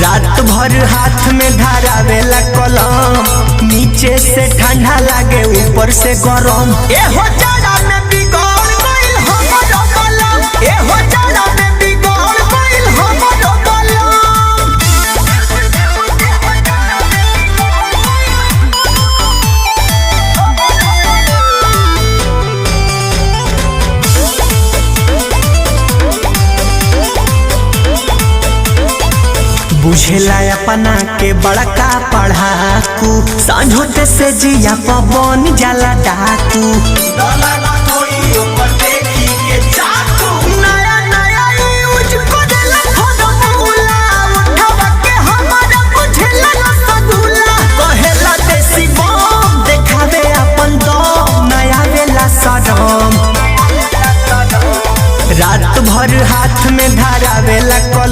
रात भर हाथ में धरावेला कलम, नीचे से ठंडा लागे ऊपर से गरम। ए हो जाड़ा में बिगड़ गइल हमरो कलम, ए हो जाड़ा में बिगड़ गइल हमरो कलम। बुझेला अपना के बड़का पढ़ाकू, सांझोते से जिया पवन जाला डाकू।